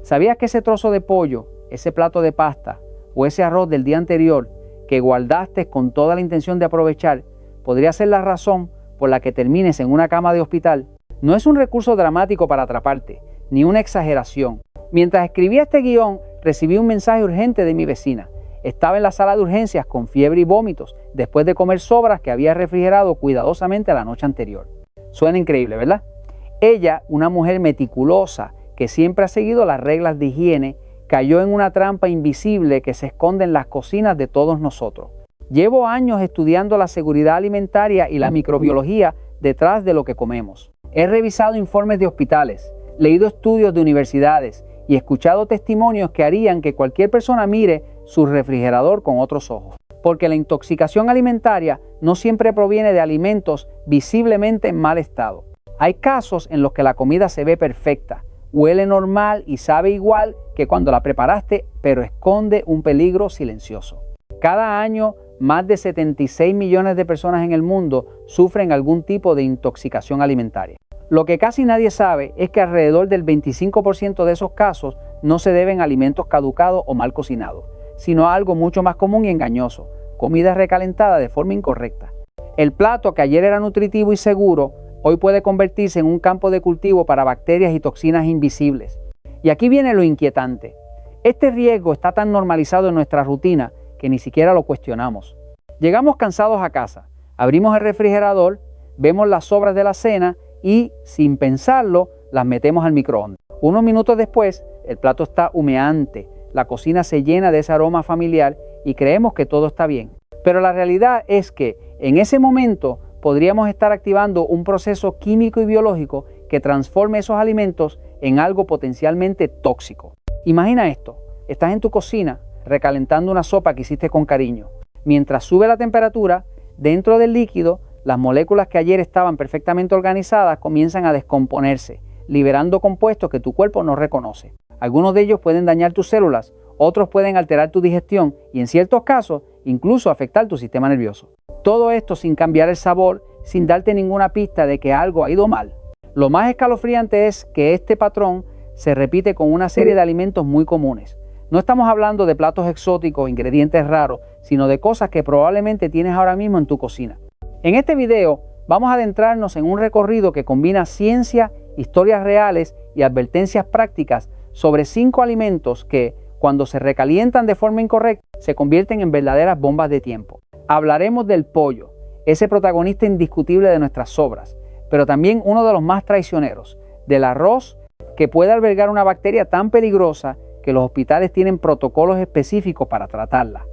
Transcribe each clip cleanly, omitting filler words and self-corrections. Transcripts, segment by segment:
¿Sabías que ese trozo de pollo, ese plato de pasta o ese arroz del día anterior que guardaste con toda la intención de aprovechar podría ser la razón por la que termines en una cama de hospital? No es un recurso dramático para atraparte, ni una exageración. Mientras escribía este guión, recibí un mensaje urgente de mi vecina. Estaba en la sala de urgencias con fiebre y vómitos después de comer sobras que había refrigerado cuidadosamente la noche anterior. Suena increíble, ¿verdad? Ella, una mujer meticulosa que siempre ha seguido las reglas de higiene, cayó en una trampa invisible que se esconde en las cocinas de todos nosotros. Llevo años estudiando la seguridad alimentaria y la microbiología detrás de lo que comemos. He revisado informes de hospitales, leído estudios de universidades y escuchado testimonios que harían que cualquier persona mire su refrigerador con otros ojos. Porque la intoxicación alimentaria no siempre proviene de alimentos visiblemente en mal estado. Hay casos en los que la comida se ve perfecta, huele normal y sabe igual que cuando la preparaste, pero esconde un peligro silencioso. Cada año, más de 76 millones de personas en el mundo sufren algún tipo de intoxicación alimentaria. Lo que casi nadie sabe es que alrededor del 25% de esos casos no se deben a alimentos caducados o mal cocinados, sino a algo mucho más común y engañoso: comida recalentada de forma incorrecta. El plato que ayer era nutritivo y seguro, hoy puede convertirse en un campo de cultivo para bacterias y toxinas invisibles. Y aquí viene lo inquietante. Este riesgo está tan normalizado en nuestra rutina que ni siquiera lo cuestionamos. Llegamos cansados a casa, abrimos el refrigerador, vemos las sobras de la cena y, sin pensarlo, las metemos al microondas. Unos minutos después, el plato está humeante, la cocina se llena de ese aroma familiar y creemos que todo está bien. Pero la realidad es que en ese momento podríamos estar activando un proceso químico y biológico que transforme esos alimentos en algo potencialmente tóxico. Imagina esto: estás en tu cocina recalentando una sopa que hiciste con cariño. Mientras sube la temperatura, dentro del líquido, las moléculas que ayer estaban perfectamente organizadas comienzan a descomponerse, liberando compuestos que tu cuerpo no reconoce. Algunos de ellos pueden dañar tus células, otros pueden alterar tu digestión y en ciertos casos incluso afectar tu sistema nervioso. Todo esto sin cambiar el sabor, sin darte ninguna pista de que algo ha ido mal. Lo más escalofriante es que este patrón se repite con una serie de alimentos muy comunes. No estamos hablando de platos exóticos, ingredientes raros, sino de cosas que probablemente tienes ahora mismo en tu cocina. En este video vamos a adentrarnos en un recorrido que combina ciencia, historias reales y advertencias prácticas sobre 5 alimentos que, cuando se recalientan de forma incorrecta, se convierten en verdaderas bombas de tiempo. Hablaremos del pollo, ese protagonista indiscutible de nuestras sobras, pero también uno de los más traicioneros, del arroz, que puede albergar una bacteria tan peligrosa que los hospitales tienen protocolos específicos para tratarla.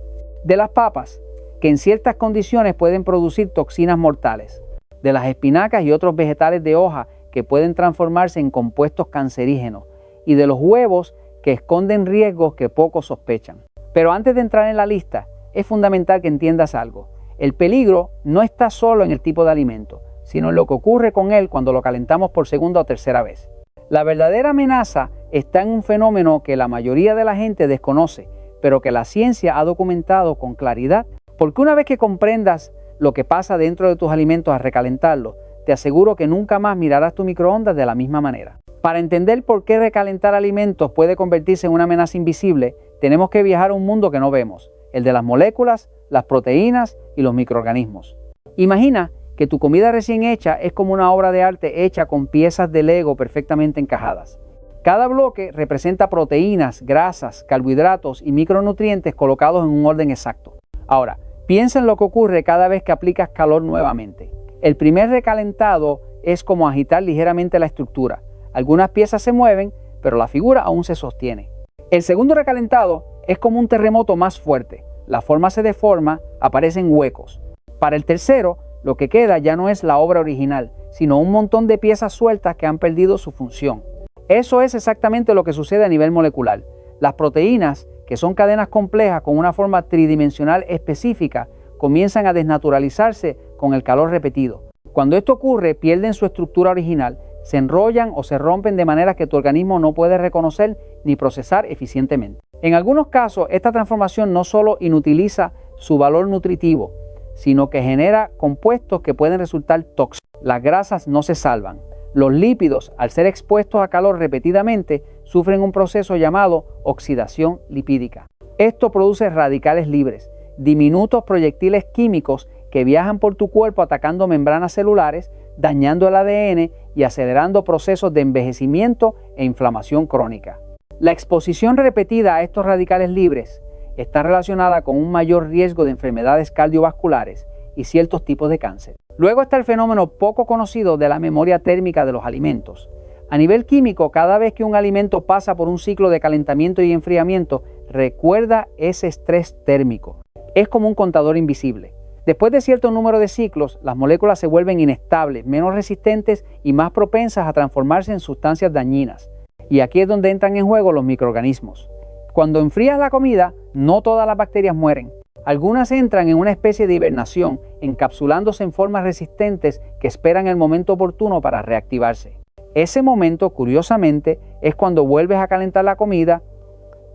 De las papas, que en ciertas condiciones pueden producir toxinas mortales. De las espinacas y otros vegetales de hoja que pueden transformarse en compuestos cancerígenos. Y de los huevos, que esconden riesgos que pocos sospechan. Pero antes de entrar en la lista, es fundamental que entiendas algo. El peligro no está solo en el tipo de alimento, sino en lo que ocurre con él cuando lo calentamos por segunda o tercera vez. La verdadera amenaza está en un fenómeno que la mayoría de la gente desconoce, pero que la ciencia ha documentado con claridad, porque una vez que comprendas lo que pasa dentro de tus alimentos al recalentarlos, te aseguro que nunca más mirarás tu microondas de la misma manera. Para entender por qué recalentar alimentos puede convertirse en una amenaza invisible, tenemos que viajar a un mundo que no vemos, el de las moléculas, las proteínas y los microorganismos. Imagina que tu comida recién hecha es como una obra de arte hecha con piezas de Lego perfectamente encajadas. Cada bloque representa proteínas, grasas, carbohidratos y micronutrientes colocados en un orden exacto. Ahora, piensa en lo que ocurre cada vez que aplicas calor nuevamente. El primer recalentado es como agitar ligeramente la estructura. Algunas piezas se mueven, pero la figura aún se sostiene. El segundo recalentado es como un terremoto más fuerte. La forma se deforma, aparecen huecos. Para el tercero, lo que queda ya no es la obra original, sino un montón de piezas sueltas que han perdido su función. Eso es exactamente lo que sucede a nivel molecular. Las proteínas, que son cadenas complejas con una forma tridimensional específica, comienzan a desnaturalizarse con el calor repetido. Cuando esto ocurre, pierden su estructura original, se enrollan o se rompen de manera que tu organismo no puede reconocer ni procesar eficientemente. En algunos casos, esta transformación no solo inutiliza su valor nutritivo, sino que genera compuestos que pueden resultar tóxicos. Las grasas no se salvan. Los lípidos, al ser expuestos a calor repetidamente, sufren un proceso llamado oxidación lipídica. Esto produce radicales libres, diminutos proyectiles químicos que viajan por tu cuerpo atacando membranas celulares, dañando el ADN y acelerando procesos de envejecimiento e inflamación crónica. La exposición repetida a estos radicales libres está relacionada con un mayor riesgo de enfermedades cardiovasculares y ciertos tipos de cáncer. Luego está el fenómeno poco conocido de la memoria térmica de los alimentos. A nivel químico, cada vez que un alimento pasa por un ciclo de calentamiento y enfriamiento, recuerda ese estrés térmico. Es como un contador invisible. Después de cierto número de ciclos, las moléculas se vuelven inestables, menos resistentes y más propensas a transformarse en sustancias dañinas. Y aquí es donde entran en juego los microorganismos. Cuando enfrías la comida, no todas las bacterias mueren. Algunas entran en una especie de hibernación, encapsulándose en formas resistentes que esperan el momento oportuno para reactivarse. Ese momento, curiosamente, es cuando vuelves a calentar la comida,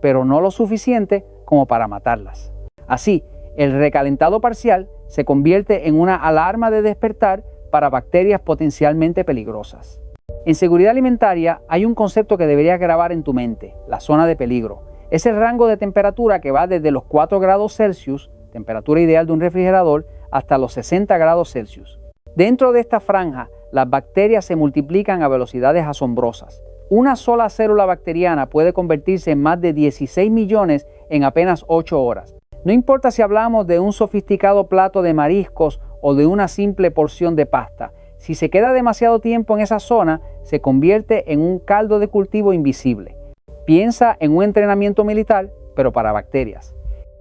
pero no lo suficiente como para matarlas. Así, el recalentado parcial se convierte en una alarma de despertar para bacterias potencialmente peligrosas. En seguridad alimentaria hay un concepto que deberías grabar en tu mente, la zona de peligro. Es el rango de temperatura que va desde los 4 grados Celsius, temperatura ideal de un refrigerador, hasta los 60 grados Celsius. Dentro de esta franja, las bacterias se multiplican a velocidades asombrosas. Una sola célula bacteriana puede convertirse en más de 16 millones en apenas 8 horas. No importa si hablamos de un sofisticado plato de mariscos o de una simple porción de pasta. Si se queda demasiado tiempo en esa zona, se convierte en un caldo de cultivo invisible. Piensa en un entrenamiento militar, pero para bacterias.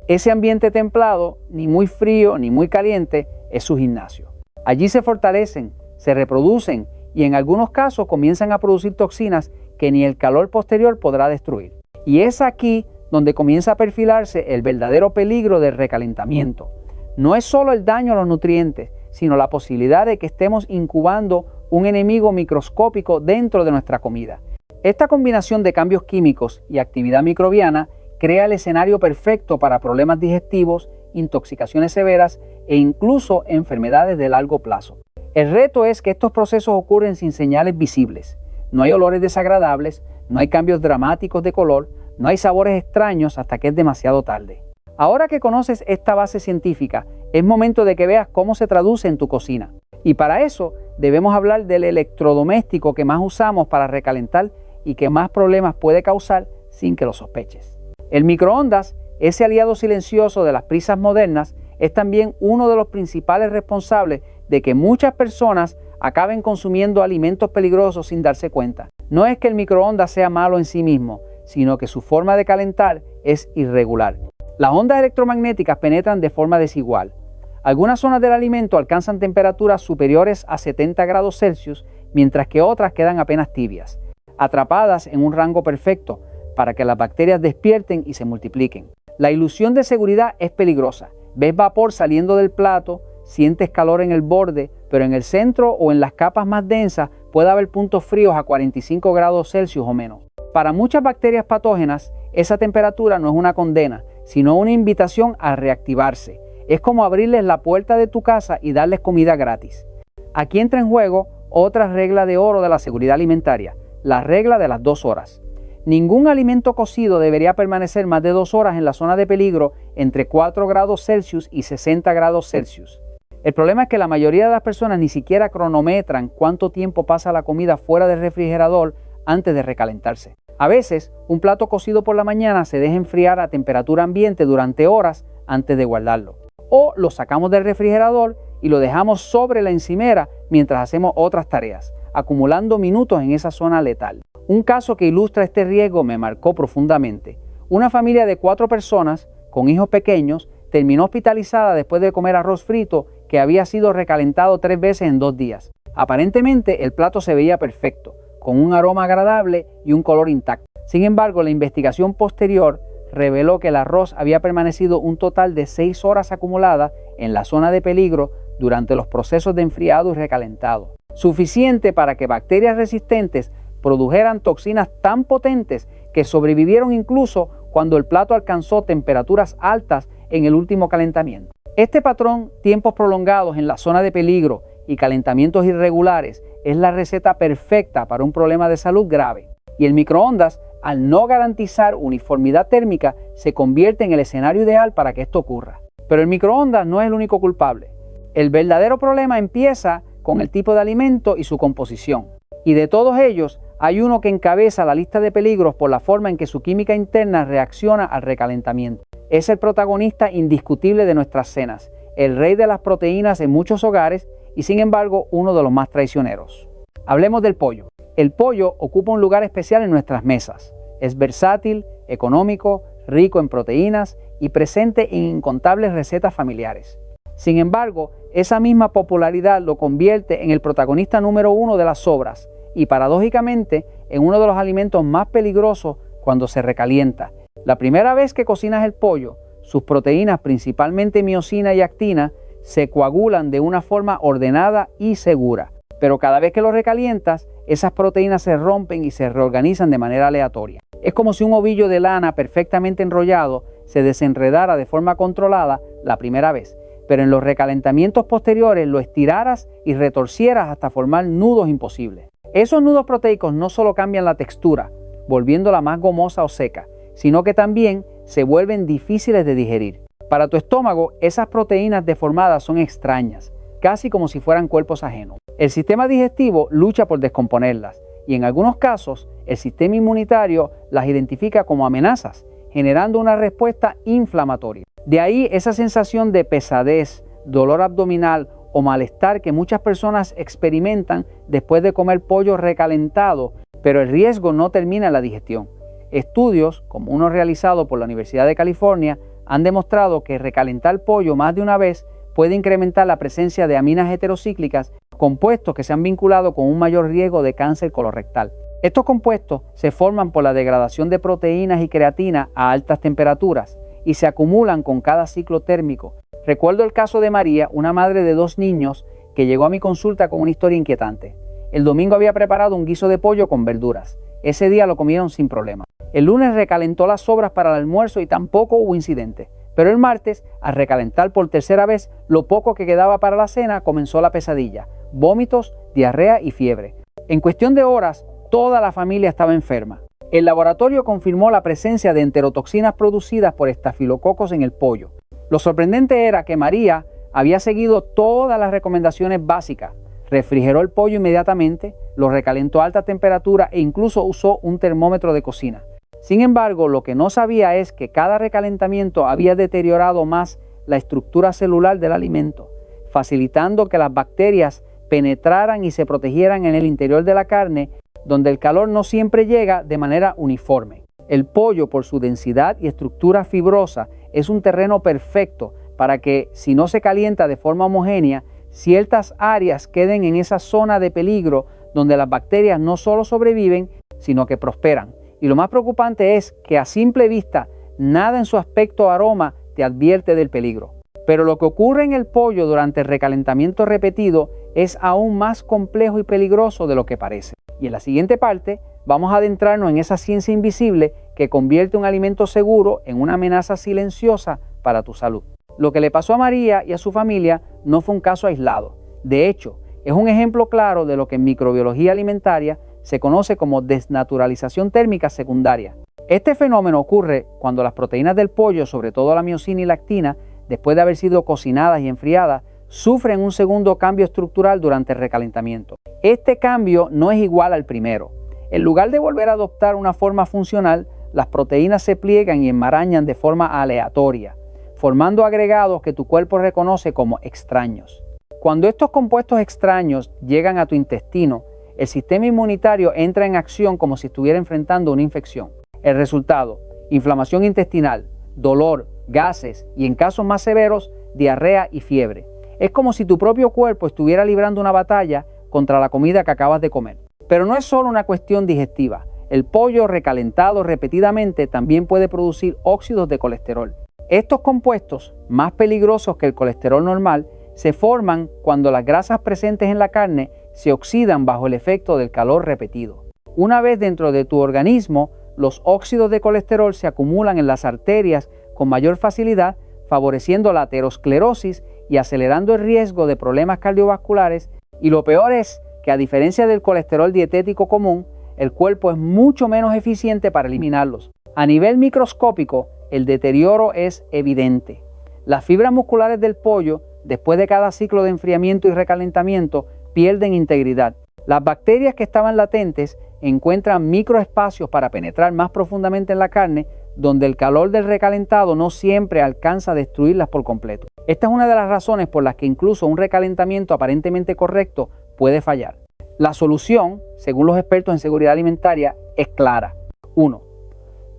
Ese ambiente templado, ni muy frío ni muy caliente, es su gimnasio. Allí se fortalecen, se reproducen y en algunos casos comienzan a producir toxinas que ni el calor posterior podrá destruir. Y es aquí donde comienza a perfilarse el verdadero peligro del recalentamiento. No es solo el daño a los nutrientes, sino la posibilidad de que estemos incubando un enemigo microscópico dentro de nuestra comida. Esta combinación de cambios químicos y actividad microbiana crea el escenario perfecto para problemas digestivos, intoxicaciones severas e incluso enfermedades de largo plazo. El reto es que estos procesos ocurren sin señales visibles. No hay olores desagradables, no hay cambios dramáticos de color, no hay sabores extraños hasta que es demasiado tarde. Ahora que conoces esta base científica, es momento de que veas cómo se traduce en tu cocina. Y para eso debemos hablar del electrodoméstico que más usamos para recalentar y que más problemas puede causar sin que lo sospeches. El microondas, ese aliado silencioso de las prisas modernas, es también uno de los principales responsables de que muchas personas acaben consumiendo alimentos peligrosos sin darse cuenta. No es que el microondas sea malo en sí mismo, sino que su forma de calentar es irregular. Las ondas electromagnéticas penetran de forma desigual. Algunas zonas del alimento alcanzan temperaturas superiores a 70 grados Celsius, mientras que otras quedan apenas tibias, atrapadas en un rango perfecto para que las bacterias despierten y se multipliquen. La ilusión de seguridad es peligrosa. Ves vapor saliendo del plato, sientes calor en el borde, pero en el centro o en las capas más densas puede haber puntos fríos a 45 grados Celsius o menos. Para muchas bacterias patógenas, esa temperatura no es una condena, sino una invitación a reactivarse. Es como abrirles la puerta de tu casa y darles comida gratis. Aquí entra en juego otra regla de oro de la seguridad alimentaria, la regla de las 2 horas. Ningún alimento cocido debería permanecer más de 2 horas en la zona de peligro entre 4 grados Celsius y 60 grados Celsius. El problema es que la mayoría de las personas ni siquiera cronometran cuánto tiempo pasa la comida fuera del refrigerador antes de recalentarse. A veces, un plato cocido por la mañana se deja enfriar a temperatura ambiente durante horas antes de guardarlo. O lo sacamos del refrigerador y lo dejamos sobre la encimera mientras hacemos otras tareas, acumulando minutos en esa zona letal. Un caso que ilustra este riesgo me marcó profundamente. Una familia de 4 personas con hijos pequeños terminó hospitalizada después de comer arroz frito que había sido recalentado 3 veces en 2 días. Aparentemente el plato se veía perfecto, con un aroma agradable y un color intacto. Sin embargo, la investigación posterior reveló que el arroz había permanecido un total de 6 horas acumuladas en la zona de peligro durante los procesos de enfriado y recalentado, suficiente para que bacterias resistentes produjeran toxinas tan potentes que sobrevivieron incluso cuando el plato alcanzó temperaturas altas en el último calentamiento. Este patrón, tiempos prolongados en la zona de peligro y calentamientos irregulares, es la receta perfecta para un problema de salud grave. Y el microondas al no garantizar uniformidad térmica, se convierte en el escenario ideal para que esto ocurra. Pero el microondas no es el único culpable. El verdadero problema empieza con el tipo de alimento y su composición. Y de todos ellos, hay uno que encabeza la lista de peligros por la forma en que su química interna reacciona al recalentamiento. Es el protagonista indiscutible de nuestras cenas, el rey de las proteínas en muchos hogares y sin embargo uno de los más traicioneros. Hablemos del pollo. El pollo ocupa un lugar especial en nuestras mesas. Es versátil, económico, rico en proteínas y presente en incontables recetas familiares. Sin embargo, esa misma popularidad lo convierte en el protagonista número uno de las sobras y paradójicamente en uno de los alimentos más peligrosos cuando se recalienta. La primera vez que cocinas el pollo, sus proteínas, principalmente miosina y actina, se coagulan de una forma ordenada y segura. Pero cada vez que lo recalientas, esas proteínas se rompen y se reorganizan de manera aleatoria. Es como si un ovillo de lana perfectamente enrollado se desenredara de forma controlada la primera vez, pero en los recalentamientos posteriores lo estiraras y retorcieras hasta formar nudos imposibles. Esos nudos proteicos no solo cambian la textura, volviéndola más gomosa o seca, sino que también se vuelven difíciles de digerir. Para tu estómago, esas proteínas deformadas son extrañas, casi como si fueran cuerpos ajenos. El sistema digestivo lucha por descomponerlas y en algunos casos el sistema inmunitario las identifica como amenazas, generando una respuesta inflamatoria. De ahí esa sensación de pesadez, dolor abdominal o malestar que muchas personas experimentan después de comer pollo recalentado, pero el riesgo no termina en la digestión. Estudios, como uno realizado por la Universidad de California, han demostrado que recalentar pollo más de una vez puede incrementar la presencia de aminas heterocíclicas, compuestos que se han vinculado con un mayor riesgo de cáncer colorectal. Estos compuestos se forman por la degradación de proteínas y creatina a altas temperaturas y se acumulan con cada ciclo térmico. Recuerdo el caso de María, una madre de 2 niños que llegó a mi consulta con una historia inquietante. El domingo había preparado un guiso de pollo con verduras. Ese día lo comieron sin problema. El lunes recalentó las sobras para el almuerzo y tampoco hubo incidente. Pero el martes, al recalentar por tercera vez lo poco que quedaba para la cena, comenzó la pesadilla, vómitos, diarrea y fiebre. En cuestión de horas, toda la familia estaba enferma. El laboratorio confirmó la presencia de enterotoxinas producidas por estafilococos en el pollo. Lo sorprendente era que María había seguido todas las recomendaciones básicas. Refrigeró el pollo inmediatamente, lo recalentó a alta temperatura e incluso usó un termómetro de cocina. Sin embargo, lo que no sabía es que cada recalentamiento había deteriorado más la estructura celular del alimento, facilitando que las bacterias penetraran y se protegieran en el interior de la carne, donde el calor no siempre llega de manera uniforme. El pollo, por su densidad y estructura fibrosa, es un terreno perfecto para que, si no se calienta de forma homogénea, ciertas áreas queden en esa zona de peligro donde las bacterias no solo sobreviven, sino que prosperan. Y lo más preocupante es que a simple vista, nada en su aspecto o aroma te advierte del peligro. Pero lo que ocurre en el pollo durante el recalentamiento repetido es aún más complejo y peligroso de lo que parece. Y en la siguiente parte vamos a adentrarnos en esa ciencia invisible que convierte un alimento seguro en una amenaza silenciosa para tu salud. Lo que le pasó a María y a su familia no fue un caso aislado. De hecho, es un ejemplo claro de lo que en microbiología alimentaria se conoce como desnaturalización térmica secundaria. Este fenómeno ocurre cuando las proteínas del pollo, sobre todo la miosina y la actina, después de haber sido cocinadas y enfriadas, sufren un segundo cambio estructural durante el recalentamiento. Este cambio no es igual al primero. En lugar de volver a adoptar una forma funcional, las proteínas se pliegan y enmarañan de forma aleatoria, formando agregados que tu cuerpo reconoce como extraños. Cuando estos compuestos extraños llegan a tu intestino, el sistema inmunitario entra en acción como si estuviera enfrentando una infección. El resultado: inflamación intestinal, dolor, gases y en casos más severos, diarrea y fiebre. Es como si tu propio cuerpo estuviera librando una batalla contra la comida que acabas de comer. Pero no es solo una cuestión digestiva. El pollo recalentado repetidamente también puede producir óxidos de colesterol. Estos compuestos, más peligrosos que el colesterol normal, se forman cuando las grasas presentes en la carne se oxidan bajo el efecto del calor repetido. Una vez dentro de tu organismo, los óxidos de colesterol se acumulan en las arterias con mayor facilidad, favoreciendo la aterosclerosis y acelerando el riesgo de problemas cardiovasculares. Y lo peor es que, a diferencia del colesterol dietético común, el cuerpo es mucho menos eficiente para eliminarlos. A nivel microscópico, el deterioro es evidente. Las fibras musculares del pollo, después de cada ciclo de enfriamiento y recalentamiento, pierden integridad. Las bacterias que estaban latentes encuentran microespacios para penetrar más profundamente en la carne, donde el calor del recalentado no siempre alcanza a destruirlas por completo. Esta es una de las razones por las que incluso un recalentamiento aparentemente correcto puede fallar. La solución, según los expertos en seguridad alimentaria, es clara. 1.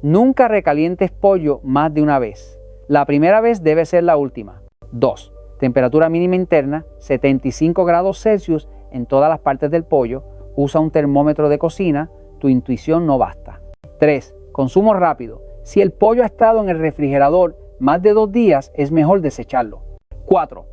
Nunca recalientes pollo más de una vez. La primera vez debe ser la última. 2. Temperatura mínima interna, 75 grados Celsius en todas las partes del pollo. Usa un termómetro de cocina, tu intuición no basta. 3. Consumo rápido. Si el pollo ha estado en el refrigerador más de 2 días, es mejor desecharlo. 4.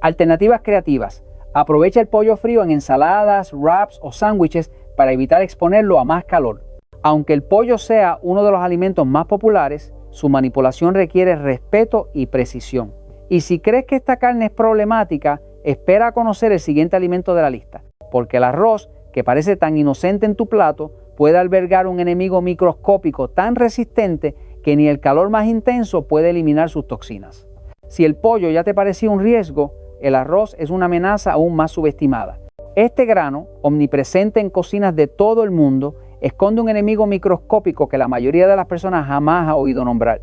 Alternativas creativas. Aprovecha el pollo frío en ensaladas, wraps o sándwiches para evitar exponerlo a más calor. Aunque el pollo sea uno de los alimentos más populares, su manipulación requiere respeto y precisión. Y si crees que esta carne es problemática, espera a conocer el siguiente alimento de la lista, porque el arroz, que parece tan inocente en tu plato, puede albergar un enemigo microscópico tan resistente que ni el calor más intenso puede eliminar sus toxinas. Si el pollo ya te parecía un riesgo, el arroz es una amenaza aún más subestimada. Este grano, omnipresente en cocinas de todo el mundo, esconde un enemigo microscópico que la mayoría de las personas jamás ha oído nombrar: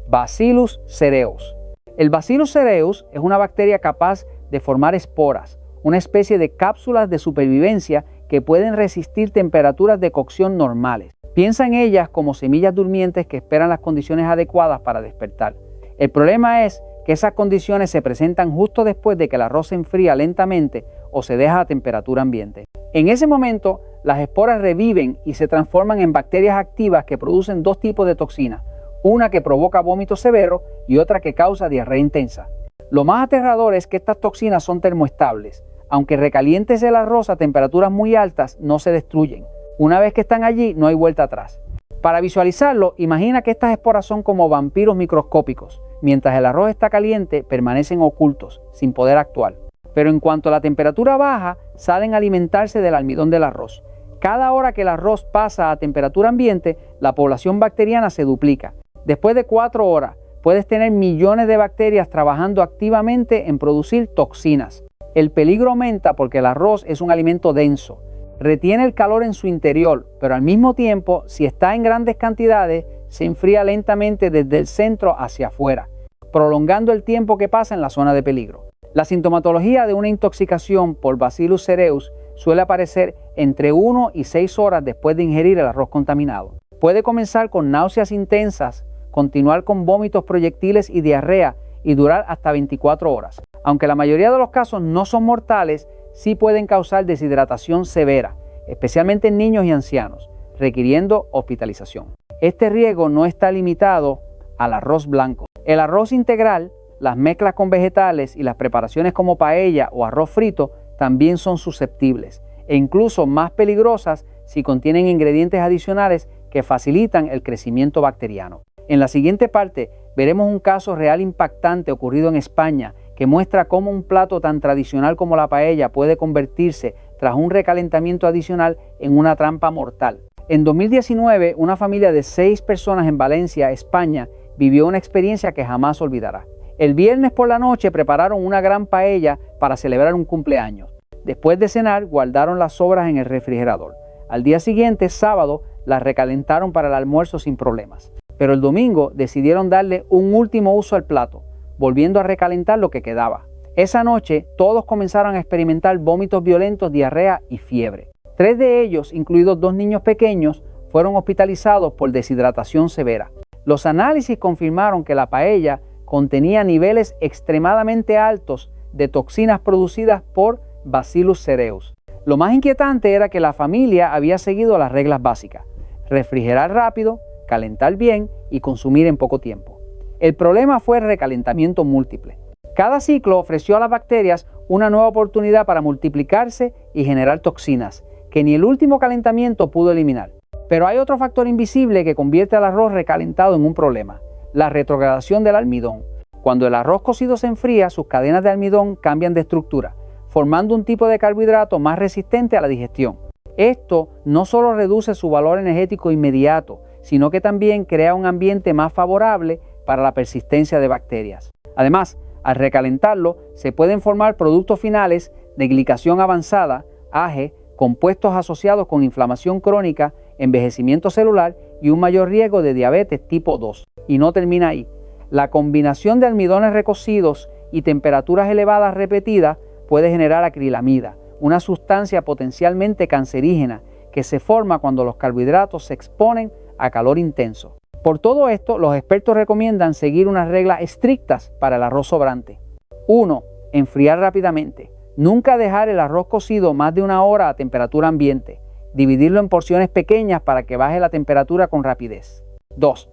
Bacillus cereus. El Bacillus cereus es una bacteria capaz de formar esporas, una especie de cápsulas de supervivencia que pueden resistir temperaturas de cocción normales. Piensa en ellas como semillas durmientes que esperan las condiciones adecuadas para despertar. El problema es que esas condiciones se presentan justo después de que el arroz se enfría lentamente o se deja a temperatura ambiente. En ese momento, las esporas reviven y se transforman en bacterias activas que producen 2 tipos de toxinas, una que provoca vómito severo y otra que causa diarrea intensa. Lo más aterrador es que estas toxinas son termoestables. Aunque recalientes el arroz a temperaturas muy altas, no se destruyen. Una vez que están allí, no hay vuelta atrás. Para visualizarlo, imagina que estas esporas son como vampiros microscópicos. Mientras el arroz está caliente, permanecen ocultos, sin poder actuar. Pero en cuanto la temperatura baja, salen a alimentarse del almidón del arroz. Cada hora que el arroz pasa a temperatura ambiente, la población bacteriana se duplica. Después de 4 horas, puedes tener millones de bacterias trabajando activamente en producir toxinas. El peligro aumenta porque el arroz es un alimento denso. Retiene el calor en su interior, pero al mismo tiempo, si está en grandes cantidades, se enfría lentamente desde el centro hacia afuera, prolongando el tiempo que pasa en la zona de peligro. La sintomatología de una intoxicación por Bacillus cereus suele aparecer entre 1 y 6 horas después de ingerir el arroz contaminado. Puede comenzar con náuseas intensas, continuar con vómitos proyectiles y diarrea y durar hasta 24 horas. Aunque la mayoría de los casos no son mortales, sí pueden causar deshidratación severa, especialmente en niños y ancianos, requiriendo hospitalización. Este riesgo no está limitado al arroz blanco. El arroz integral, las mezclas con vegetales y las preparaciones como paella o arroz frito también son susceptibles e incluso más peligrosas si contienen ingredientes adicionales que facilitan el crecimiento bacteriano. En la siguiente parte veremos un caso real impactante ocurrido en España que muestra cómo un plato tan tradicional como la paella puede convertirse, tras un recalentamiento adicional, en una trampa mortal. En 2019, una familia de 6 personas en Valencia, España, vivió una experiencia que jamás olvidará. El viernes por la noche prepararon una gran paella para celebrar un cumpleaños. Después de cenar, guardaron las sobras en el refrigerador. Al día siguiente, sábado, las recalentaron para el almuerzo sin problemas. Pero el domingo decidieron darle un último uso al plato, volviendo a recalentar lo que quedaba. Esa noche, todos comenzaron a experimentar vómitos violentos, diarrea y fiebre. 3 de ellos, incluidos 2 niños pequeños, fueron hospitalizados por deshidratación severa. Los análisis confirmaron que la paella contenía niveles extremadamente altos de toxinas producidas por Bacillus cereus. Lo más inquietante era que la familia había seguido las reglas básicas: refrigerar rápido, calentar bien y consumir en poco tiempo. El problema fue el recalentamiento múltiple. Cada ciclo ofreció a las bacterias una nueva oportunidad para multiplicarse y generar toxinas que ni el último calentamiento pudo eliminar. Pero hay otro factor invisible que convierte al arroz recalentado en un problema: la retrogradación del almidón. Cuando el arroz cocido se enfría, sus cadenas de almidón cambian de estructura, formando un tipo de carbohidrato más resistente a la digestión. Esto no solo reduce su valor energético inmediato, sino que también crea un ambiente más favorable para la persistencia de bacterias. Además, al recalentarlo, se pueden formar productos finales de glicación avanzada, AGE, compuestos asociados con inflamación crónica, envejecimiento celular y un mayor riesgo de diabetes tipo 2. Y no termina ahí. La combinación de almidones recocidos y temperaturas elevadas repetidas puede generar acrilamida, una sustancia potencialmente cancerígena que se forma cuando los carbohidratos se exponen a calor intenso. Por todo esto, los expertos recomiendan seguir unas reglas estrictas para el arroz sobrante. 1. Enfriar rápidamente. Nunca dejar el arroz cocido más de 1 hora a temperatura ambiente. Dividirlo en porciones pequeñas para que baje la temperatura con rapidez. 2.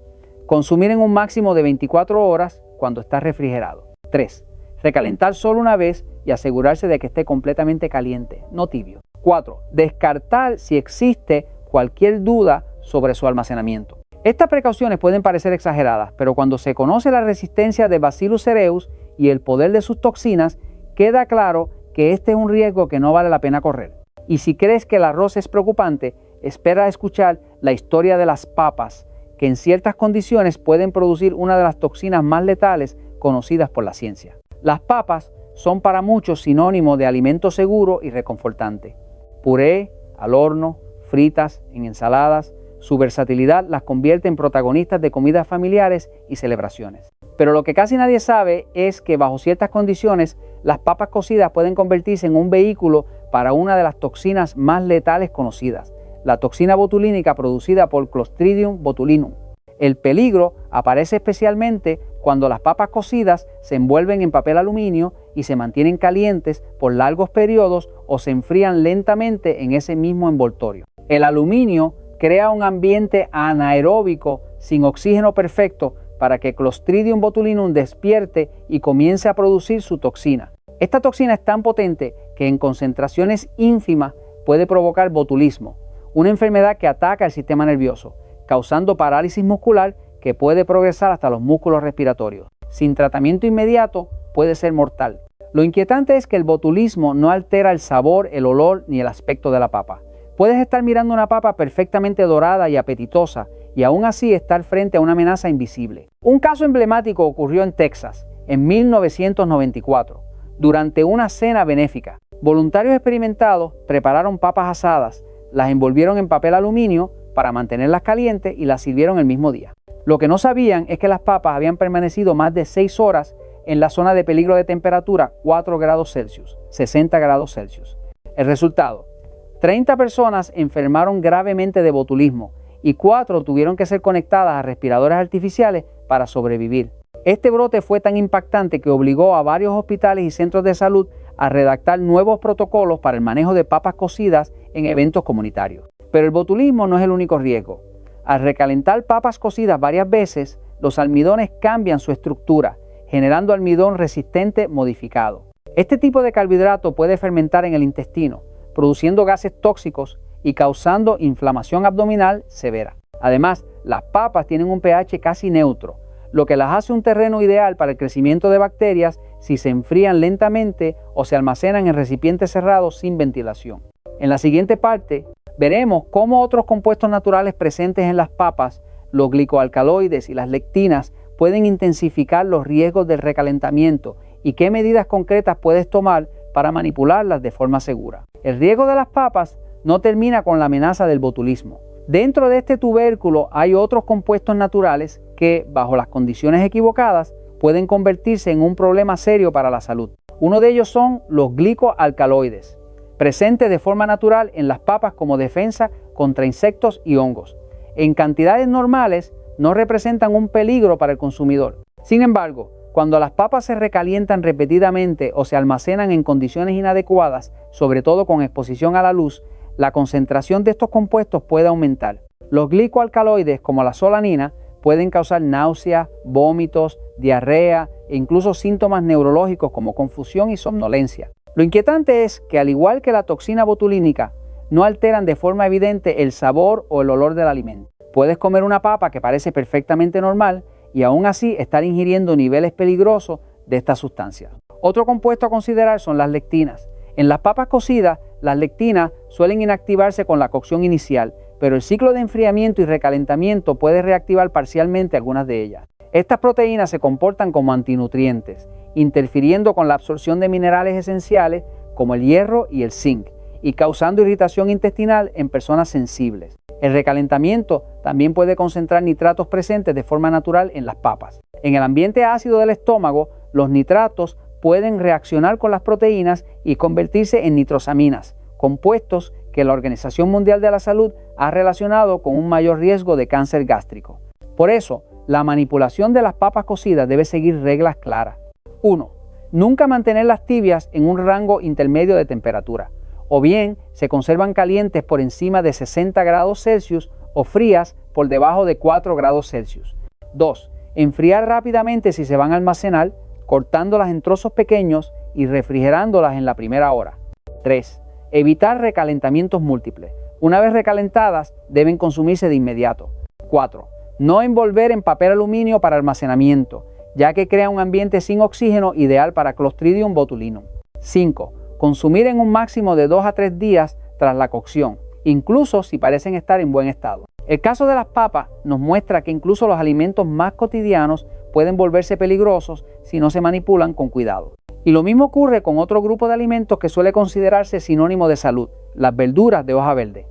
Consumir en un máximo de 24 horas cuando está refrigerado. 3. Recalentar solo una vez y asegurarse de que esté completamente caliente, no tibio. 4. Descartar si existe cualquier duda sobre su almacenamiento. Estas precauciones pueden parecer exageradas, pero cuando se conoce la resistencia de Bacillus cereus y el poder de sus toxinas, queda claro que este es un riesgo que no vale la pena correr. Y si crees que el arroz es preocupante, espera a escuchar la historia de las papas, que en ciertas condiciones pueden producir una de las toxinas más letales conocidas por la ciencia. Las papas son para muchos sinónimo de alimento seguro y reconfortante. Puré, al horno, fritas, en ensaladas, su versatilidad las convierte en protagonistas de comidas familiares y celebraciones. Pero lo que casi nadie sabe es que bajo ciertas condiciones, las papas cocidas pueden convertirse en un vehículo para una de las toxinas más letales conocidas, la toxina botulínica producida por Clostridium botulinum. El peligro aparece especialmente cuando las papas cocidas se envuelven en papel aluminio y se mantienen calientes por largos periodos o se enfrían lentamente en ese mismo envoltorio. El aluminio crea un ambiente anaeróbico sin oxígeno perfecto para que Clostridium botulinum despierte y comience a producir su toxina. Esta toxina es tan potente que en concentraciones ínfimas puede provocar botulismo, una enfermedad que ataca el sistema nervioso, causando parálisis muscular que puede progresar hasta los músculos respiratorios. Sin tratamiento inmediato puede ser mortal. Lo inquietante es que el botulismo no altera el sabor, el olor ni el aspecto de la papa. Puedes estar mirando una papa perfectamente dorada y apetitosa y aún así estar frente a una amenaza invisible. Un caso emblemático ocurrió en Texas en 1994, durante una cena benéfica. Voluntarios experimentados prepararon papas asadas, las envolvieron en papel aluminio para mantenerlas calientes y las sirvieron el mismo día. Lo que no sabían es que las papas habían permanecido más de 6 horas en la zona de peligro de temperatura 4 grados Celsius, 60 grados Celsius. El resultado: 30 personas enfermaron gravemente de botulismo y 4 tuvieron que ser conectadas a respiradores artificiales para sobrevivir. Este brote fue tan impactante que obligó a varios hospitales y centros de salud a redactar nuevos protocolos para el manejo de papas cocidas en eventos comunitarios. Pero el botulismo no es el único riesgo. Al recalentar papas cocidas varias veces, los almidones cambian su estructura, generando almidón resistente modificado. Este tipo de carbohidrato puede fermentar en el intestino, produciendo gases tóxicos y causando inflamación abdominal severa. Además, las papas tienen un pH casi neutro, lo que las hace un terreno ideal para el crecimiento de bacterias si se enfrían lentamente o se almacenan en recipientes cerrados sin ventilación. En la siguiente parte, veremos cómo otros compuestos naturales presentes en las papas, los glicoalcaloides y las lectinas, pueden intensificar los riesgos del recalentamiento y qué medidas concretas puedes tomar para manipularlas de forma segura. El riesgo de las papas no termina con la amenaza del botulismo. Dentro de este tubérculo hay otros compuestos naturales que, bajo las condiciones equivocadas, pueden convertirse en un problema serio para la salud. Uno de ellos son los glicoalcaloides, presentes de forma natural en las papas como defensa contra insectos y hongos. En cantidades normales no representan un peligro para el consumidor. Sin embargo, cuando las papas se recalientan repetidamente o se almacenan en condiciones inadecuadas, sobre todo con exposición a la luz, la concentración de estos compuestos puede aumentar. Los glicoalcaloides, como la solanina, pueden causar náuseas, vómitos, diarrea e incluso síntomas neurológicos como confusión y somnolencia. Lo inquietante es que, al igual que la toxina botulínica, no alteran de forma evidente el sabor o el olor del alimento. Puedes comer una papa que parece perfectamente normal y aún así estar ingiriendo niveles peligrosos de esta sustancia. Otro compuesto a considerar son las lectinas. En las papas cocidas, las lectinas suelen inactivarse con la cocción inicial, pero el ciclo de enfriamiento y recalentamiento puede reactivar parcialmente algunas de ellas. Estas proteínas se comportan como antinutrientes, interfiriendo con la absorción de minerales esenciales como el hierro y el zinc, y causando irritación intestinal en personas sensibles. El recalentamiento también puede concentrar nitratos presentes de forma natural en las papas. En el ambiente ácido del estómago, los nitratos pueden reaccionar con las proteínas y convertirse en nitrosaminas, compuestos que la Organización Mundial de la Salud ha relacionado con un mayor riesgo de cáncer gástrico. Por eso, la manipulación de las papas cocidas debe seguir reglas claras. 1. Nunca mantenerlas tibias en un rango intermedio de temperatura, o bien se conservan calientes por encima de 60 grados Celsius o frías por debajo de 4 grados Celsius. 2. Enfriar rápidamente si se van a almacenar, cortándolas en trozos pequeños y refrigerándolas en la primera hora. 3. Evitar recalentamientos múltiples. Una vez recalentadas, deben consumirse de inmediato. 4. No envolver en papel aluminio para almacenamiento, ya que crea un ambiente sin oxígeno ideal para Clostridium botulinum. 5. Consumir en un máximo de 2 a 3 días tras la cocción, incluso si parecen estar en buen estado. El caso de las papas nos muestra que incluso los alimentos más cotidianos pueden volverse peligrosos si no se manipulan con cuidado. Y lo mismo ocurre con otro grupo de alimentos que suele considerarse sinónimo de salud, las verduras de hoja verde.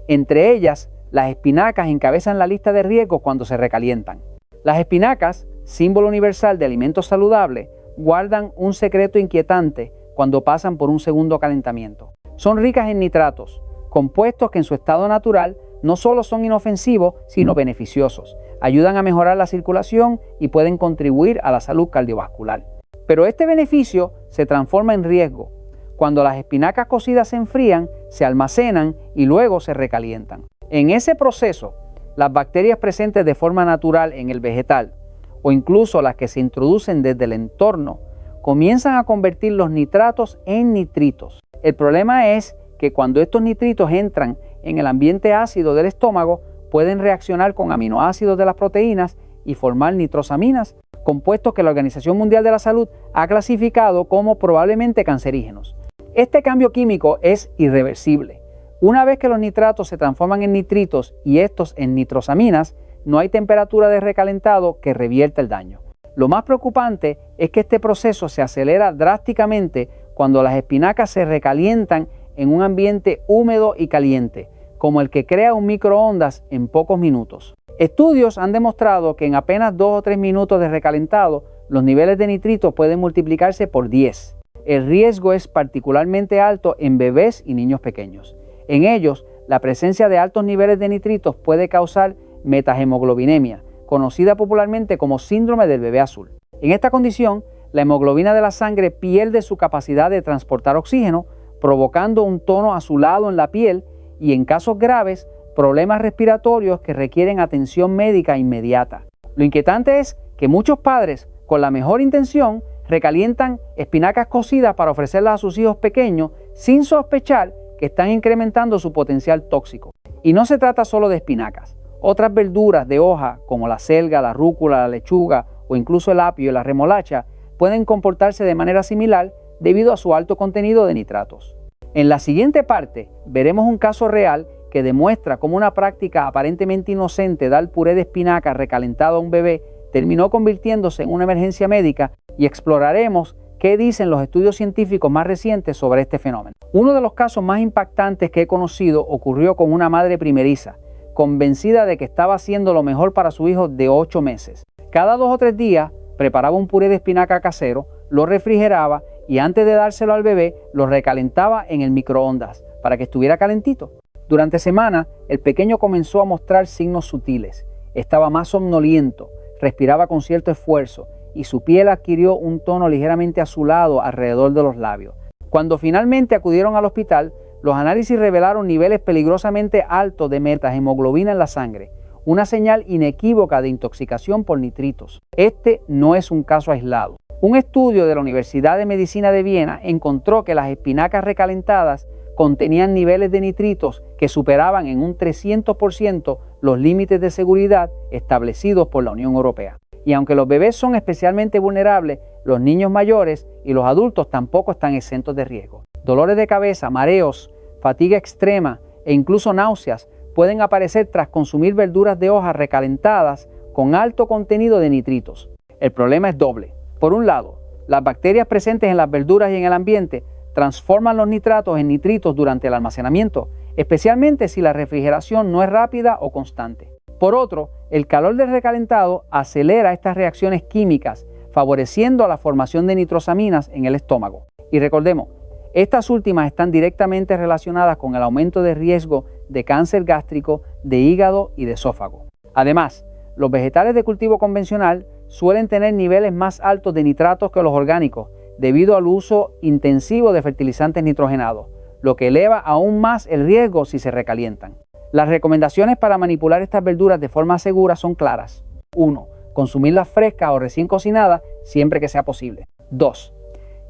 Entre ellas, las espinacas encabezan la lista de riesgos cuando se recalientan. Las espinacas, símbolo universal de alimentos saludables, guardan un secreto inquietante cuando pasan por un segundo calentamiento. Son ricas en nitratos, compuestos que en su estado natural no solo son inofensivos, sino beneficiosos. Ayudan a mejorar la circulación y pueden contribuir a la salud cardiovascular. Pero este beneficio se transforma en riesgo. Cuando las espinacas cocidas se enfrían, se almacenan y luego se recalientan. En ese proceso, las bacterias presentes de forma natural en el vegetal, o incluso las que se introducen desde el entorno, comienzan a convertir los nitratos en nitritos. El problema es que cuando estos nitritos entran en el ambiente ácido del estómago, pueden reaccionar con aminoácidos de las proteínas y formar nitrosaminas, compuestos que la Organización Mundial de la Salud ha clasificado como probablemente cancerígenos. Este cambio químico es irreversible. Una vez que los nitratos se transforman en nitritos y estos en nitrosaminas, no hay temperatura de recalentado que revierta el daño. Lo más preocupante es que este proceso se acelera drásticamente cuando las espinacas se recalientan en un ambiente húmedo y caliente, como el que crea un microondas en pocos minutos. Estudios han demostrado que en apenas 2 o 3 minutos de recalentado, los niveles de nitritos pueden multiplicarse por 10. El riesgo es particularmente alto en bebés y niños pequeños. En ellos, la presencia de altos niveles de nitritos puede causar metahemoglobinemia, conocida popularmente como síndrome del bebé azul. En esta condición, la hemoglobina de la sangre pierde su capacidad de transportar oxígeno, provocando un tono azulado en la piel y, en casos graves, problemas respiratorios que requieren atención médica inmediata. Lo inquietante es que muchos padres, con la mejor intención, recalientan espinacas cocidas para ofrecerlas a sus hijos pequeños sin sospechar que están incrementando su potencial tóxico. Y no se trata solo de espinacas. Otras verduras de hoja, como la selga, la rúcula, la lechuga o incluso el apio y la remolacha, pueden comportarse de manera similar debido a su alto contenido de nitratos. En la siguiente parte veremos un caso real que demuestra cómo una práctica aparentemente inocente, dar puré de espinaca recalentado a un bebé, terminó convirtiéndose en una emergencia médica, y exploraremos qué dicen los estudios científicos más recientes sobre este fenómeno. Uno de los casos más impactantes que he conocido ocurrió con una madre primeriza, convencida de que estaba haciendo lo mejor para su hijo de 8 meses. Cada 2 o 3 días preparaba un puré de espinaca casero, lo refrigeraba y antes de dárselo al bebé lo recalentaba en el microondas para que estuviera calentito. Durante semanas el pequeño comenzó a mostrar signos sutiles. Estaba más somnoliento, respiraba con cierto esfuerzo y su piel adquirió un tono ligeramente azulado alrededor de los labios. Cuando finalmente acudieron al hospital, los análisis revelaron niveles peligrosamente altos de metahemoglobina en la sangre, una señal inequívoca de intoxicación por nitritos. Este no es un caso aislado. Un estudio de la Universidad de Medicina de Viena encontró que las espinacas recalentadas contenían niveles de nitritos que superaban en un 300% los límites de seguridad establecidos por la Unión Europea. Y aunque los bebés son especialmente vulnerables, los niños mayores y los adultos tampoco están exentos de riesgo. Dolores de cabeza, mareos, fatiga extrema e incluso náuseas pueden aparecer tras consumir verduras de hoja recalentadas con alto contenido de nitritos. El problema es doble. Por un lado, las bacterias presentes en las verduras y en el ambiente transforman los nitratos en nitritos durante el almacenamiento, especialmente si la refrigeración no es rápida o constante. Por otro, el calor del recalentado acelera estas reacciones químicas, favoreciendo la formación de nitrosaminas en el estómago. Y recordemos, estas últimas están directamente relacionadas con el aumento de riesgo de cáncer gástrico, de hígado y de esófago. Además, los vegetales de cultivo convencional suelen tener niveles más altos de nitratos que los orgánicos debido al uso intensivo de fertilizantes nitrogenados, lo que eleva aún más el riesgo si se recalientan. Las recomendaciones para manipular estas verduras de forma segura son claras. 1. Consumirlas frescas o recién cocinadas siempre que sea posible. 2.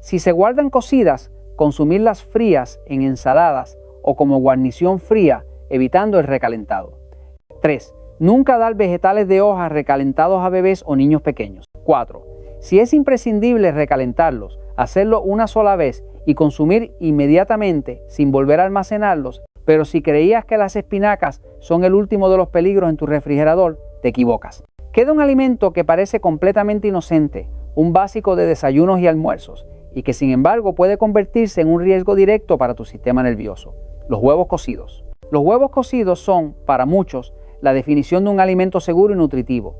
Si se guardan cocidas, consumirlas frías en ensaladas o como guarnición fría, evitando el recalentado. 3. Nunca dar vegetales de hoja recalentados a bebés o niños pequeños. 4. Si es imprescindible recalentarlos, hacerlo una sola vez y consumir inmediatamente sin volver a almacenarlos, pero si creías que las espinacas son el último de los peligros en tu refrigerador, te equivocas. Queda un alimento que parece completamente inocente, un básico de desayunos y almuerzos, y que sin embargo puede convertirse en un riesgo directo para tu sistema nervioso: los huevos cocidos. Los huevos cocidos son, para muchos, la definición de un alimento seguro y nutritivo,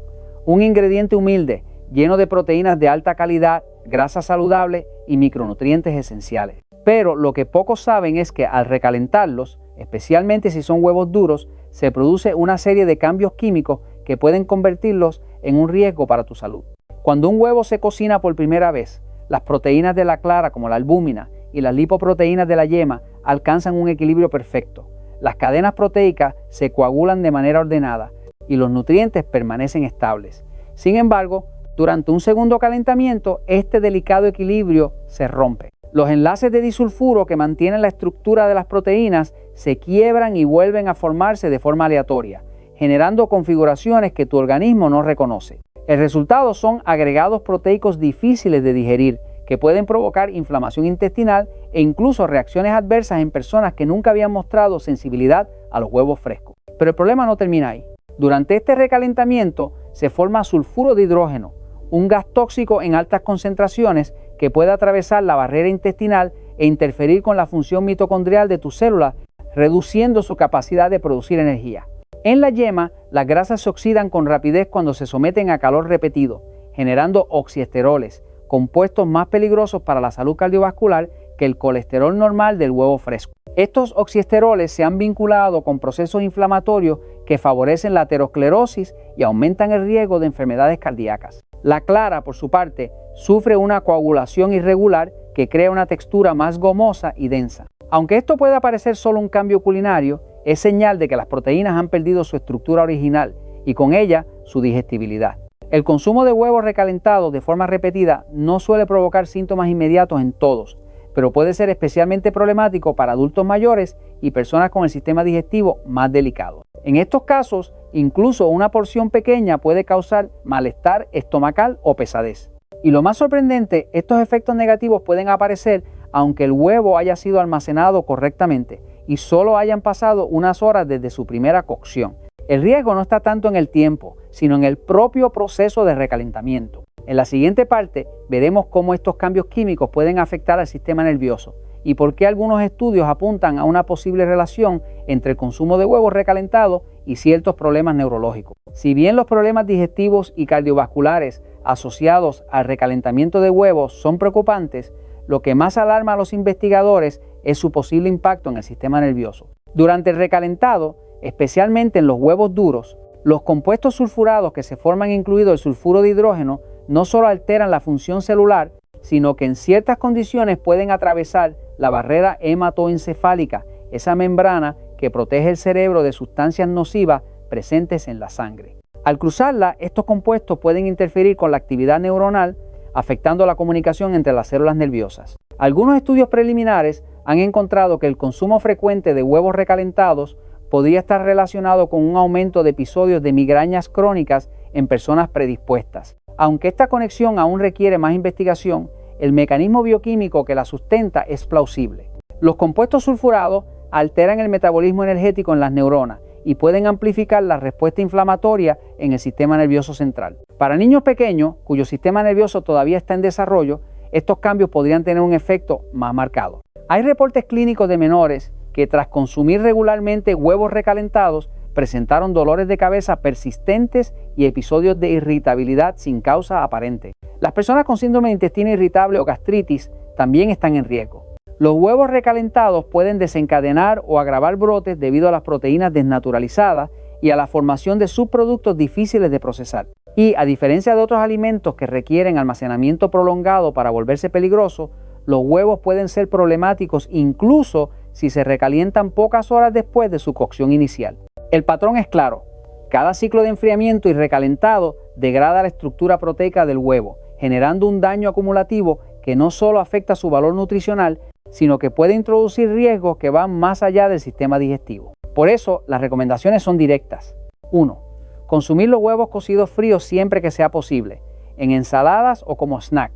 un ingrediente humilde, lleno de proteínas de alta calidad, grasa saludable y micronutrientes esenciales. Pero lo que pocos saben es que al recalentarlos, especialmente si son huevos duros, se produce una serie de cambios químicos que pueden convertirlos en un riesgo para tu salud. Cuando un huevo se cocina por primera vez, las proteínas de la clara, como la albúmina, y las lipoproteínas de la yema alcanzan un equilibrio perfecto. Las cadenas proteicas se coagulan de manera ordenada y los nutrientes permanecen estables. Sin embargo, durante un segundo calentamiento, este delicado equilibrio se rompe. Los enlaces de disulfuro que mantienen la estructura de las proteínas se quiebran y vuelven a formarse de forma aleatoria, generando configuraciones que tu organismo no reconoce. El resultado son agregados proteicos difíciles de digerir, que pueden provocar inflamación intestinal e incluso reacciones adversas en personas que nunca habían mostrado sensibilidad a los huevos frescos. Pero el problema no termina ahí. Durante este recalentamiento se forma sulfuro de hidrógeno, un gas tóxico en altas concentraciones que puede atravesar la barrera intestinal e interferir con la función mitocondrial de tus células, reduciendo su capacidad de producir energía. En la yema, las grasas se oxidan con rapidez cuando se someten a calor repetido, generando oxiesteroles, compuestos más peligrosos para la salud cardiovascular que el colesterol normal del huevo fresco. Estos oxiesteroles se han vinculado con procesos inflamatorios que favorecen la aterosclerosis y aumentan el riesgo de enfermedades cardíacas. La clara, por su parte, sufre una coagulación irregular que crea una textura más gomosa y densa. Aunque esto pueda parecer solo un cambio culinario, es señal de que las proteínas han perdido su estructura original y con ella su digestibilidad. El consumo de huevos recalentados de forma repetida no suele provocar síntomas inmediatos en todos, pero puede ser especialmente problemático para adultos mayores y personas con el sistema digestivo más delicado. En estos casos, incluso una porción pequeña puede causar malestar estomacal o pesadez. Y lo más sorprendente, estos efectos negativos pueden aparecer aunque el huevo haya sido almacenado correctamente y solo hayan pasado unas horas desde su primera cocción. El riesgo no está tanto en el tiempo, sino en el propio proceso de recalentamiento. En la siguiente parte veremos cómo estos cambios químicos pueden afectar al sistema nervioso y por qué algunos estudios apuntan a una posible relación entre el consumo de huevos recalentados y ciertos problemas neurológicos. Si bien los problemas digestivos y cardiovasculares asociados al recalentamiento de huevos son preocupantes, lo que más alarma a los investigadores es su posible impacto en el sistema nervioso. Durante el recalentado, especialmente en los huevos duros, los compuestos sulfurados que se forman, incluido el sulfuro de hidrógeno, no solo alteran la función celular, sino que en ciertas condiciones pueden atravesar la barrera hematoencefálica, esa membrana que protege el cerebro de sustancias nocivas presentes en la sangre. Al cruzarla, estos compuestos pueden interferir con la actividad neuronal, afectando la comunicación entre las células nerviosas. Algunos estudios preliminares han encontrado que el consumo frecuente de huevos recalentados podría estar relacionado con un aumento de episodios de migrañas crónicas en personas predispuestas. Aunque esta conexión aún requiere más investigación, el mecanismo bioquímico que la sustenta es plausible. Los compuestos sulfurados alteran el metabolismo energético en las neuronas y pueden amplificar la respuesta inflamatoria en el sistema nervioso central. Para niños pequeños, cuyo sistema nervioso todavía está en desarrollo, estos cambios podrían tener un efecto más marcado. Hay reportes clínicos de menores que tras consumir regularmente huevos recalentados presentaron dolores de cabeza persistentes y episodios de irritabilidad sin causa aparente. Las personas con síndrome de intestino irritable o gastritis también están en riesgo. Los huevos recalentados pueden desencadenar o agravar brotes debido a las proteínas desnaturalizadas y a la formación de subproductos difíciles de procesar. Y a diferencia de otros alimentos que requieren almacenamiento prolongado para volverse peligrosos, los huevos pueden ser problemáticos incluso si se recalientan pocas horas después de su cocción inicial. El patrón es claro. Cada ciclo de enfriamiento y recalentado degrada la estructura proteica del huevo, generando un daño acumulativo que no solo afecta su valor nutricional, sino que puede introducir riesgos que van más allá del sistema digestivo. Por eso, las recomendaciones son directas. 1. Consumir los huevos cocidos fríos siempre que sea posible, en ensaladas o como snack.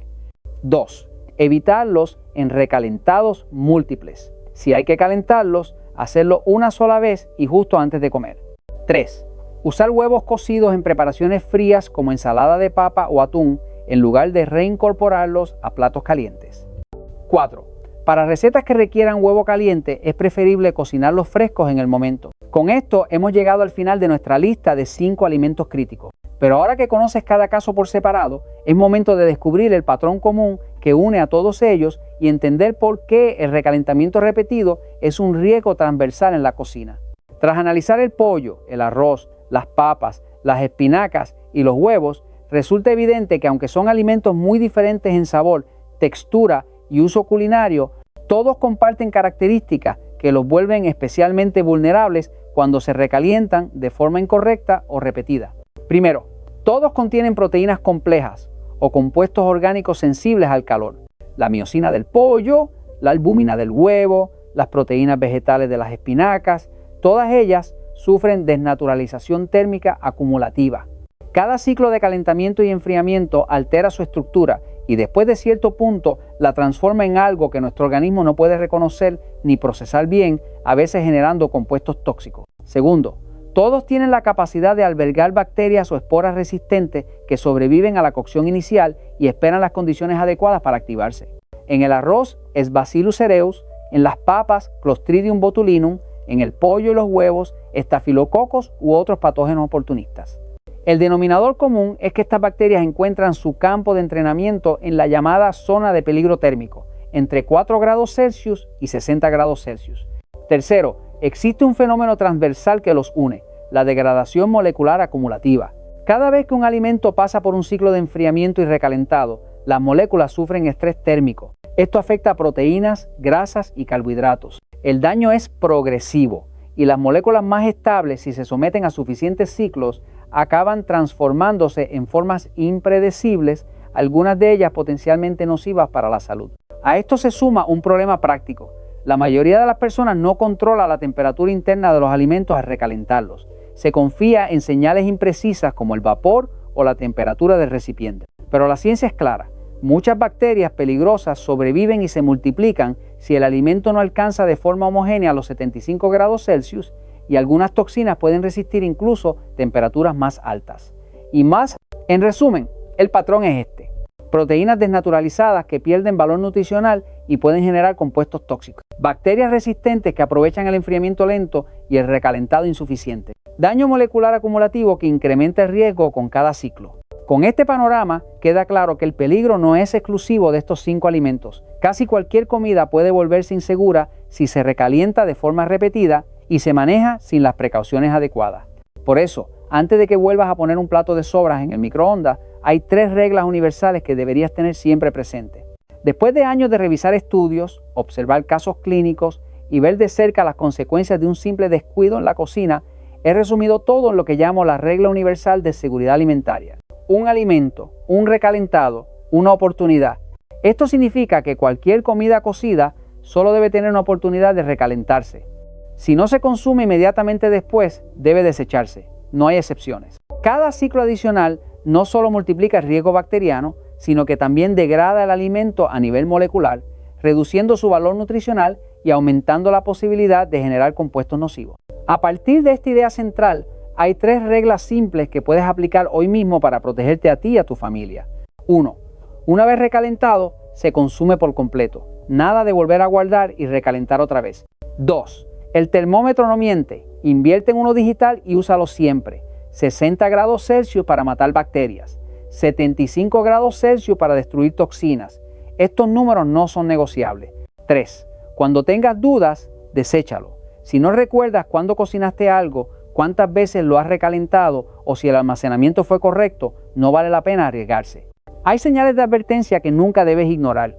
2. Evitarlos en recalentados múltiples. Si hay que calentarlos, hacerlo una sola vez y justo antes de comer. 3. Usar huevos cocidos en preparaciones frías como ensalada de papa o atún en lugar de reincorporarlos a platos calientes. 4. Para recetas que requieran huevo caliente es preferible cocinarlos frescos en el momento. Con esto hemos llegado al final de nuestra lista de 5 alimentos críticos. Pero ahora que conoces cada caso por separado, es momento de descubrir el patrón común que une a todos ellos y entender por qué el recalentamiento repetido es un riesgo transversal en la cocina. Tras analizar el pollo, el arroz, las papas, las espinacas y los huevos, resulta evidente que aunque son alimentos muy diferentes en sabor, textura y uso culinario, todos comparten características que los vuelven especialmente vulnerables cuando se recalientan de forma incorrecta o repetida. Primero, todos contienen proteínas complejas o compuestos orgánicos sensibles al calor. La miosina del pollo, la albúmina del huevo, las proteínas vegetales de las espinacas, todas ellas sufren desnaturalización térmica acumulativa. Cada ciclo de calentamiento y enfriamiento altera su estructura y después de cierto punto la transforma en algo que nuestro organismo no puede reconocer ni procesar bien, a veces generando compuestos tóxicos. Segundo, todos tienen la capacidad de albergar bacterias o esporas resistentes que sobreviven a la cocción inicial y esperan las condiciones adecuadas para activarse. En el arroz es Bacillus cereus, en las papas Clostridium botulinum, en el pollo y los huevos Staphylococcus u otros patógenos oportunistas. El denominador común es que estas bacterias encuentran su campo de entrenamiento en la llamada zona de peligro térmico, entre 4 grados Celsius y 60 grados Celsius. Tercero, existe un fenómeno transversal que los une, la degradación molecular acumulativa. Cada vez que un alimento pasa por un ciclo de enfriamiento y recalentado, las moléculas sufren estrés térmico. Esto afecta a proteínas, grasas y carbohidratos. El daño es progresivo y las moléculas más estables, si se someten a suficientes ciclos, acaban transformándose en formas impredecibles, algunas de ellas potencialmente nocivas para la salud. A esto se suma un problema práctico. La mayoría de las personas no controla la temperatura interna de los alimentos al recalentarlos. Se confía en señales imprecisas como el vapor o la temperatura del recipiente. Pero la ciencia es clara. Muchas bacterias peligrosas sobreviven y se multiplican si el alimento no alcanza de forma homogénea los 75 grados Celsius y algunas toxinas pueden resistir incluso temperaturas más altas. Y más, en resumen, el patrón es este. Proteínas desnaturalizadas que pierden valor nutricional y pueden generar compuestos tóxicos. Bacterias resistentes que aprovechan el enfriamiento lento y el recalentado insuficiente. Daño molecular acumulativo que incrementa el riesgo con cada ciclo. Con este panorama queda claro que el peligro no es exclusivo de estos 5 alimentos. Casi cualquier comida puede volverse insegura si se recalienta de forma repetida y se maneja sin las precauciones adecuadas. Por eso, antes de que vuelvas a poner un plato de sobras en el microondas, hay 3 reglas universales que deberías tener siempre presentes. Después de años de revisar estudios, observar casos clínicos y ver de cerca las consecuencias de un simple descuido en la cocina, he resumido todo en lo que llamo la regla universal de seguridad alimentaria. Un alimento, un recalentado, una oportunidad. Esto significa que cualquier comida cocida solo debe tener una oportunidad de recalentarse. Si no se consume inmediatamente después, debe desecharse. No hay excepciones. Cada ciclo adicional no solo multiplica el riesgo bacteriano, sino que también degrada el alimento a nivel molecular, reduciendo su valor nutricional y aumentando la posibilidad de generar compuestos nocivos. A partir de esta idea central, hay 3 reglas simples que puedes aplicar hoy mismo para protegerte a ti y a tu familia. 1. Una vez recalentado, se consume por completo. Nada de volver a guardar y recalentar otra vez. 2. El termómetro no miente. Invierte en uno digital y úsalo siempre. 60 grados Celsius para matar bacterias. 75 grados Celsius para destruir toxinas. Estos números no son negociables. 3. Cuando tengas dudas, deséchalo. Si no recuerdas cuándo cocinaste algo, cuántas veces lo has recalentado o si el almacenamiento fue correcto, no vale la pena arriesgarse. Hay señales de advertencia que nunca debes ignorar.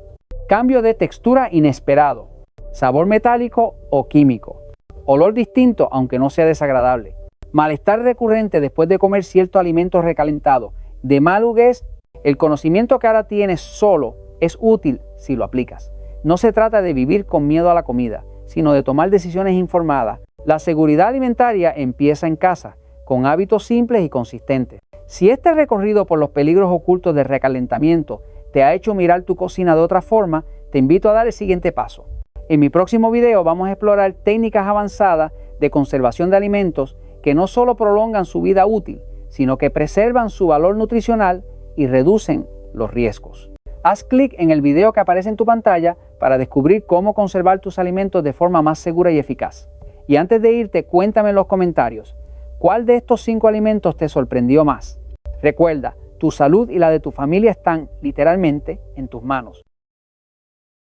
Cambio de textura inesperado, sabor metálico o químico, olor distinto aunque no sea desagradable, malestar recurrente después de comer cierto alimento recalentado. De maluguez, el conocimiento que ahora tienes solo es útil si lo aplicas. No se trata de vivir con miedo a la comida, sino de tomar decisiones informadas. La seguridad alimentaria empieza en casa, con hábitos simples y consistentes. Si este recorrido por los peligros ocultos del recalentamiento te ha hecho mirar tu cocina de otra forma, te invito a dar el siguiente paso. En mi próximo video vamos a explorar técnicas avanzadas de conservación de alimentos que no solo prolongan su vida útil, sino que preservan su valor nutricional y reducen los riesgos. Haz clic en el video que aparece en tu pantalla para descubrir cómo conservar tus alimentos de forma más segura y eficaz. Y antes de irte, cuéntame en los comentarios, ¿cuál de estos 5 alimentos te sorprendió más? Recuerda, tu salud y la de tu familia están literalmente en tus manos.